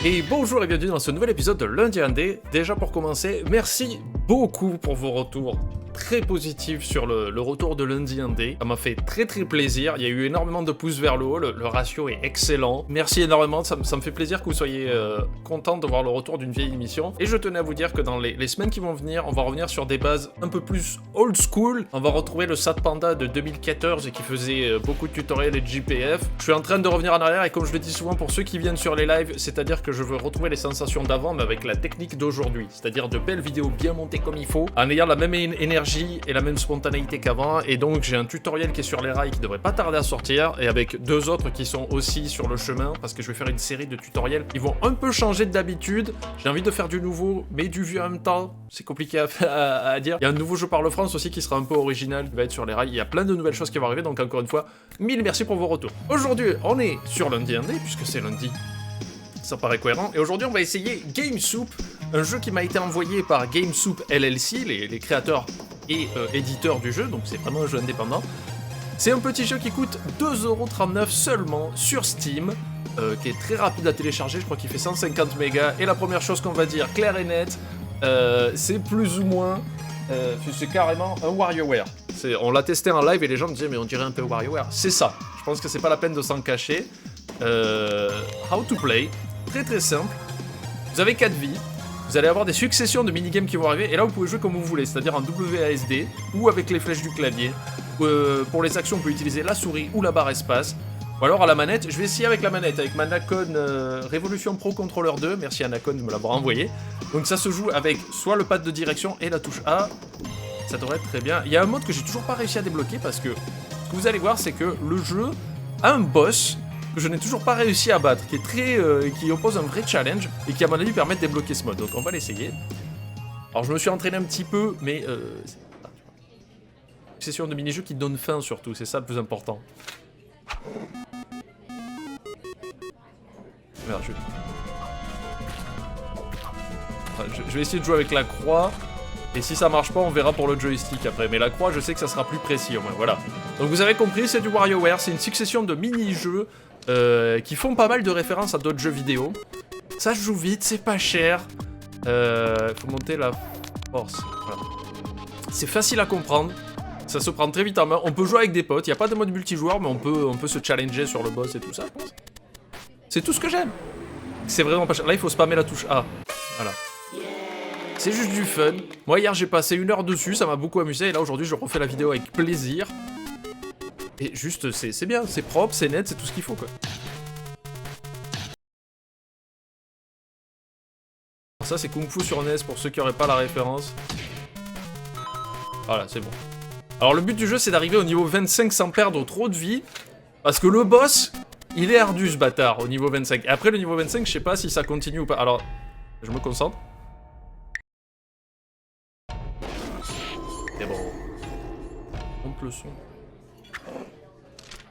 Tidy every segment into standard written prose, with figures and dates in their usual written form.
Et bonjour et bienvenue dans ce nouvel épisode de Lundi Indé. Déjà pour commencer, merci beaucoup pour vos retours très positifs sur le retour de Lundi Indé. Ça m'a fait très plaisir, il y a eu énormément de pouces vers le haut, le ratio est excellent. Merci énormément, ça me fait plaisir que vous soyez contents de voir le retour d'une vieille émission. Et je tenais à vous dire que dans les semaines qui vont venir, on va revenir sur des bases un peu plus old school. On va retrouver le Sat Panda de 2014 qui faisait beaucoup de tutoriels et de JPF. Je suis en train de revenir en arrière et comme je le dis souvent pour ceux qui viennent sur les lives, c'est-à-dire que je veux retrouver les sensations d'avant mais avec la technique d'aujourd'hui. C'est-à-dire de belles vidéos bien montées comme il faut, en ayant la même énergie et la même spontanéité qu'avant. Et donc j'ai un tutoriel qui est sur les rails qui devrait pas tarder à sortir et avec deux autres qui sont aussi sur le chemin parce que je vais faire une série de tutoriels. Ils vont un peu changer d'habitude. J'ai envie de faire du nouveau mais du vieux en même temps. C'est compliqué à dire. Il y a un nouveau jeu par le France aussi qui sera un peu original, qui va être sur les rails. Il y a plein de nouvelles choses qui vont arriver, donc encore une fois, mille merci pour vos retours. Aujourd'hui, on est sur Lundi Indé, puisque c'est lundi. Ça paraît cohérent. Et aujourd'hui, on va essayer Game Soup, un jeu qui m'a été envoyé par Game Soup LLC, les créateurs et éditeurs du jeu, donc c'est vraiment un jeu indépendant. C'est un petit jeu qui coûte 2,39€ seulement sur Steam, qui est très rapide à télécharger, je crois qu'il fait 150 mégas. Et la première chose qu'on va dire, claire et nette, c'est plus ou moins, c'est carrément un WarioWare. On l'a testé en live et les gens me disaient mais on dirait un peu WarioWare. C'est ça, je pense que c'est pas la peine de s'en cacher. How to play, très simple. Vous avez 4 vies, vous allez avoir des successions de minigames qui vont arriver et là vous pouvez jouer comme vous voulez, c'est-à-dire en WASD ou avec les flèches du clavier. Pour les actions, on peut utiliser la souris ou la barre espace. Ou alors à la manette, je vais essayer avec la manette, avec ma Nacon Revolution Pro Controller 2, merci à Nacon de me l'avoir envoyé. Donc ça se joue avec soit le pad de direction et la touche A, ça devrait être très bien. Il y a un mode que j'ai toujours pas réussi à débloquer parce que ce que vous allez voir c'est que le jeu a un boss que je n'ai toujours pas réussi à battre, qui est qui oppose un vrai challenge et qui à mon avis permet de débloquer ce mode, donc on va l'essayer. Alors je me suis entraîné un petit peu, mais une session de mini-jeux qui donne faim surtout, c'est ça le plus important. Merde, je vais essayer de jouer avec la croix. Et si ça marche pas, on verra pour le joystick après. Mais la croix, je sais que ça sera plus précis au moins, voilà. Donc vous avez compris, c'est du WarioWare, c'est une succession de mini-jeux qui font pas mal de références à d'autres jeux vidéo. Ça se joue vite, c'est pas cher. Faut monter la force, voilà. C'est facile à comprendre. Ça se prend très vite en main. On peut jouer avec des potes, il n'y a pas de mode multijoueur, mais on peut se challenger sur le boss et tout ça, je pense. C'est tout ce que j'aime. C'est vraiment pas cher. Là, il faut spammer la touche A. Voilà. C'est juste du fun. Moi, hier, j'ai passé 1 heure dessus, ça m'a beaucoup amusé. Et là, aujourd'hui, je refais la vidéo avec plaisir. Et juste, c'est bien, c'est propre, c'est net, c'est tout ce qu'il faut, quoi. Ça, c'est Kung Fu sur NES, pour ceux qui n'auraient pas la référence. Voilà, c'est bon. Alors, le but du jeu, c'est d'arriver au niveau 25 sans perdre trop de vie. Parce que le boss, il est ardu, ce bâtard, au niveau 25. Et après, le niveau 25, je sais pas si ça continue ou pas. Alors, je me concentre. C'est bon. Monte le son.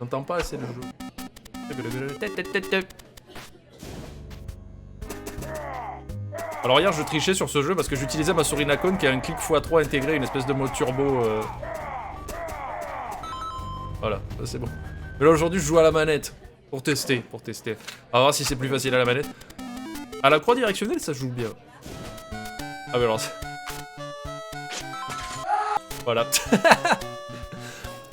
J'entends pas assez le jeu. Alors hier je trichais sur ce jeu parce que j'utilisais ma souris Nacon qui a un clic x3 intégré, une espèce de mode turbo. Voilà, ça c'est bon. Mais là aujourd'hui je joue à la manette. Pour tester. On va voir si c'est plus facile à la manette. À la croix directionnelle ça joue bien. Ah mais alors... Voilà.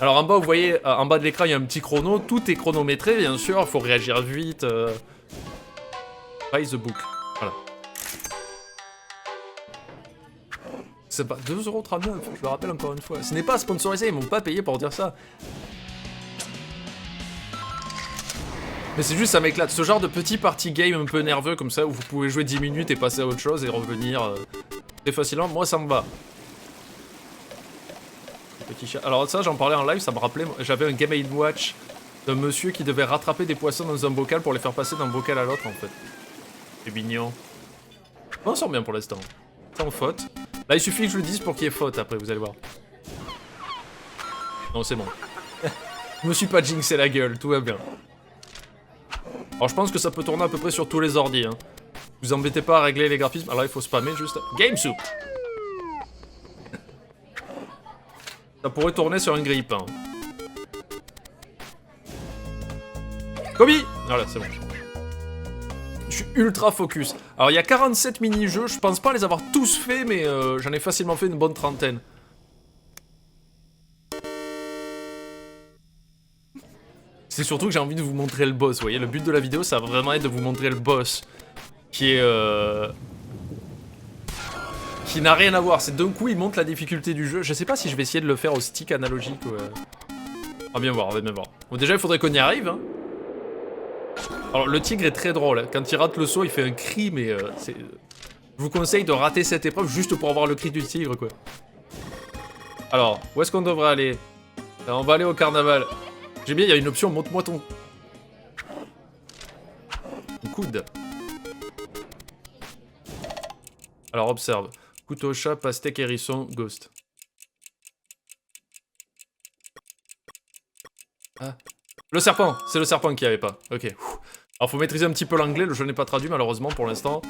Alors en bas, vous voyez, en bas de l'écran, il y a un petit chrono. Tout est chronométré, bien sûr. Il faut réagir vite. Buy the book. Voilà. C'est pas 2,39€, je le rappelle encore une fois. Ce n'est pas sponsorisé, ils m'ont pas payé pour dire ça. Mais c'est juste, ça m'éclate. Ce genre de petit party game un peu nerveux comme ça, où vous pouvez jouer 10 minutes et passer à autre chose et revenir très facilement, moi ça me va. Petit chat. Alors ça, j'en parlais en live, ça me rappelait, j'avais un Game & Watch d'un monsieur qui devait rattraper des poissons dans un bocal pour les faire passer d'un bocal à l'autre en fait. C'est mignon. On sort bien pour l'instant. Sans faute. Là, il suffit que je le dise pour qu'il y ait faute après, vous allez voir. Non, c'est bon. Je me suis pas jinxé la gueule, tout va bien. Alors je pense que ça peut tourner à peu près sur tous les ordi. Hein. Vous embêtez pas à régler les graphismes. Alors il faut spammer juste... Game Soup. Ça pourrait tourner sur un grille-pain. Kobe. Voilà, c'est bon. Je suis ultra focus. Alors, il y a 47 mini-jeux, je pense pas les avoir tous faits, mais j'en ai facilement fait une bonne trentaine. C'est surtout que j'ai envie de vous montrer le boss, vous voyez. Le but de la vidéo, ça va vraiment être de vous montrer le boss. Qui est... qui n'a rien à voir. C'est d'un coup, il monte la difficulté du jeu. Je sais pas si je vais essayer de le faire au stick analogique ou... On va bien voir, on va bien voir. Bon, déjà, il faudrait qu'on y arrive, hein. Alors, le tigre est très drôle. Hein. Quand il rate le saut, il fait un cri, mais c'est... Je vous conseille de rater cette épreuve juste pour avoir le cri du tigre, quoi. Alors, où est-ce qu'on devrait aller? On va aller au carnaval. J'aime bien, il y a une option, montre-moi ton coude. Alors, observe. Couteau, chat, pastèque, hérisson, ghost. Ah. Le serpent, c'est le serpent qui avait pas. Ok. Alors, faut maîtriser un petit peu l'anglais, le jeu n'est pas traduit malheureusement pour l'instant.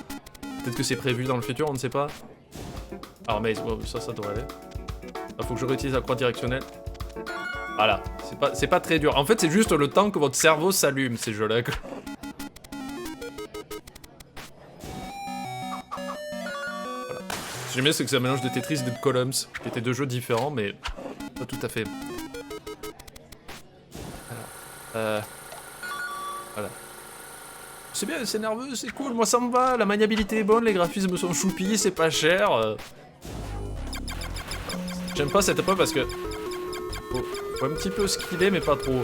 Peut-être que c'est prévu dans le futur, on ne sait pas. Alors, mais ça devrait aller. Il faut que je réutilise la croix directionnelle. Voilà, c'est pas très dur. En fait, c'est juste le temps que votre cerveau s'allume, ces jeux-là. Voilà. Ce que j'aime bien, c'est que c'est un mélange de Tetris et de Columns, qui étaient deux jeux différents, mais pas tout à fait. Alors, voilà. C'est bien, c'est nerveux, c'est cool, moi ça me va, la maniabilité est bonne, les graphismes sont choupis, c'est pas cher. J'aime pas cette épreuve parce que... Faut un petit peu skiller, mais pas trop.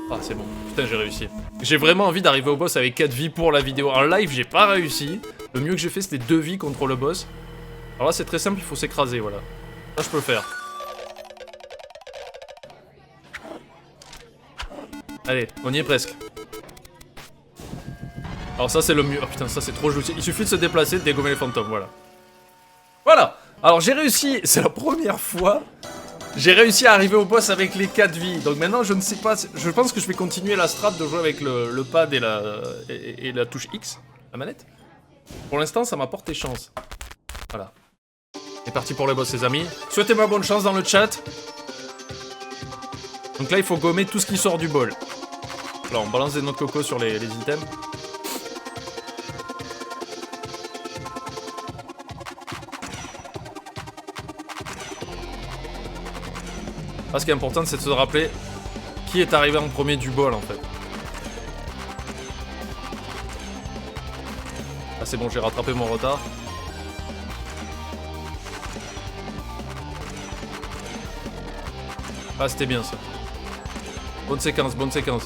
Ah, c'est bon. Putain, j'ai réussi. J'ai vraiment envie d'arriver au boss avec 4 vies pour la vidéo. En live, j'ai pas réussi. Le mieux que j'ai fait, c'était 2 vies contre le boss. Alors là, c'est très simple, il faut s'écraser, voilà. Ça, je peux le faire. Allez, on y est presque. Alors ça, c'est le mieux. Oh putain, ça, c'est trop joli. Il suffit de se déplacer, de dégommer les fantômes, voilà. Voilà. Alors j'ai réussi, c'est la première fois, j'ai réussi à arriver au boss avec les 4 vies. Donc maintenant je ne sais pas, je pense que je vais continuer la strat de jouer avec le pad et la touche X, la manette. Pour l'instant ça m'a porté chance. Voilà. C'est parti pour le boss les amis. Souhaitez-moi bonne chance dans le chat. Donc là il faut gommer tout ce qui sort du bol. Là on balance des noix de coco sur les items. Ah, ce qui est important, c'est de se rappeler qui est arrivé en premier du bol, en fait. Ah, c'est bon, j'ai rattrapé mon retard. Ah, c'était bien, ça. Bonne séquence, bonne séquence.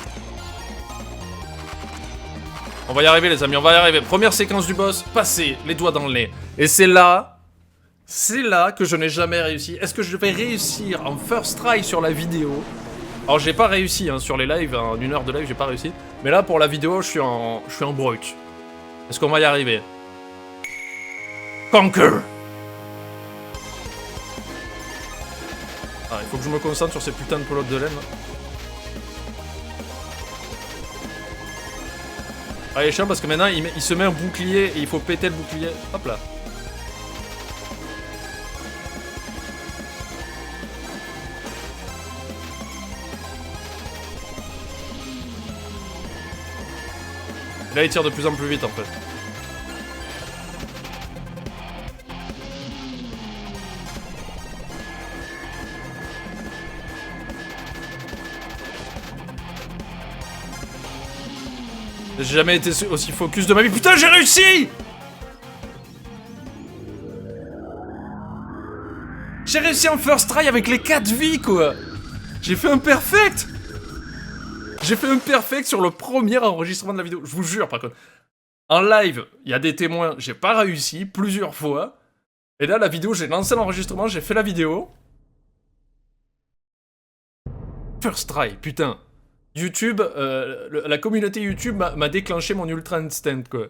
On va y arriver, les amis, on va y arriver. Première séquence du boss, passer les doigts dans le nez. Et c'est là... C'est là que je n'ai jamais réussi. Est-ce que je vais réussir en first try sur la vidéo? Alors j'ai pas réussi hein, sur les lives, en 1 heure de live j'ai pas réussi. Mais là pour la vidéo je suis en brut. Est-ce qu'on va y arriver? Conquer! Ah, il faut que je me concentre sur ces putains de pelotes de laine. Ah il est chiant parce que maintenant il se met un bouclier et il faut péter le bouclier. Hop là. Là, il tire de plus en plus vite, en fait. J'ai jamais été aussi focus de ma vie. Putain, j'ai réussi! J'ai réussi en first try avec les 4 vies, quoi! J'ai fait un perfect! J'ai fait un perfect sur le premier enregistrement de la vidéo. Je vous jure, par contre. En live, il y a des témoins, j'ai pas réussi plusieurs fois. Et là, la vidéo, j'ai lancé l'enregistrement, j'ai fait la vidéo. First try, putain. YouTube, la communauté YouTube m'a déclenché mon ultra instant, quoi.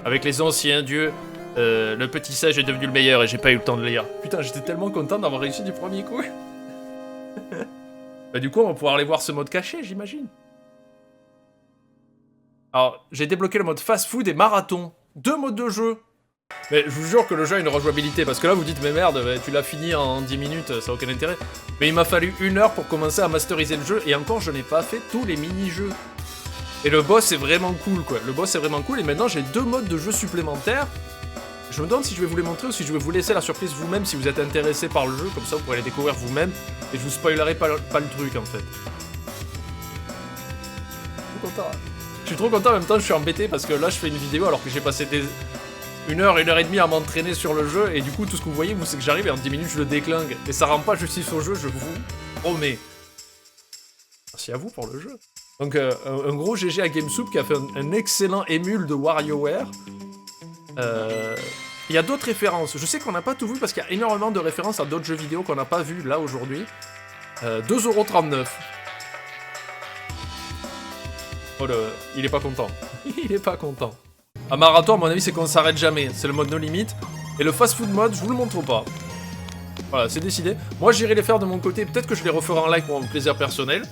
Avec les anciens dieux, le petit sage est devenu le meilleur et j'ai pas eu le temps de le lire. Putain, j'étais tellement content d'avoir réussi du premier coup. Bah du coup, on va pouvoir aller voir ce mode caché, j'imagine. Alors, j'ai débloqué le mode fast food et marathon. 2 modes de jeu. Mais je vous jure que le jeu a une rejouabilité, parce que là vous dites mais merde, tu l'as fini en 10 minutes, ça n'a aucun intérêt. Mais il m'a fallu 1 heure pour commencer à masteriser le jeu, et encore je n'ai pas fait tous les mini-jeux. Et le boss est vraiment cool quoi, le boss est vraiment cool, et maintenant j'ai 2 modes de jeu supplémentaires. Je me demande si je vais vous les montrer ou si je vais vous laisser la surprise vous-même si vous êtes intéressé par le jeu, comme ça vous pourrez les découvrir vous-même, et je vous spoilerai pas le truc en fait. Je suis trop content, en même temps je suis embêté parce que là je fais une vidéo alors que j'ai passé 1 heure, 1 heure et demie à m'entraîner sur le jeu, et du coup tout ce que vous voyez vous c'est que j'arrive et en 10 minutes je le déclingue, et ça rend pas justice au jeu, je vous promets. Merci à vous pour le jeu. Donc un gros GG à GameSoup qui a fait un excellent émule de WarioWare. Il y a d'autres références, je sais qu'on n'a pas tout vu parce qu'il y a énormément de références à d'autres jeux vidéo qu'on n'a pas vu là aujourd'hui. 2,39 €. Oh il est pas content. Il est pas content. Un marathon, à mon avis, c'est qu'on s'arrête jamais. C'est le mode no limit. Et le fast food mode, je vous le montre pas. Voilà, c'est décidé. Moi, j'irai les faire de mon côté. Peut-être que je les referai en live pour mon plaisir personnel.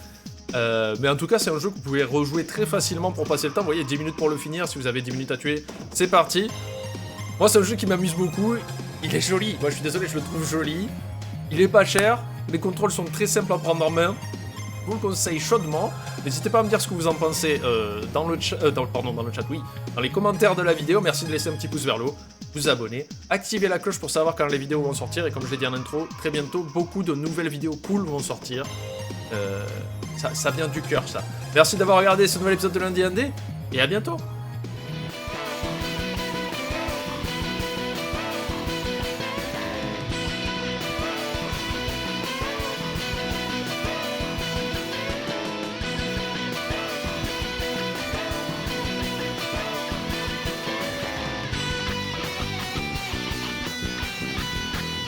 Mais en tout cas, c'est un jeu que vous pouvez rejouer très facilement pour passer le temps. Vous voyez, 10 minutes pour le finir. Si vous avez 10 minutes à tuer, c'est parti. Moi, c'est un jeu qui m'amuse beaucoup. Il est joli. Moi, je suis désolé, je le trouve joli. Il est pas cher. Les contrôles sont très simples à prendre en main. Je vous le conseille chaudement. N'hésitez pas à me dire ce que vous en pensez dans le chat, oui, dans les commentaires de la vidéo. Merci de laisser un petit pouce vers le haut, vous abonner, activer la cloche pour savoir quand les vidéos vont sortir. Et comme je l'ai dit en intro, très bientôt, beaucoup de nouvelles vidéos cool vont sortir. Ça vient du cœur, ça. Merci d'avoir regardé ce nouvel épisode de Lundi Indé, et à bientôt.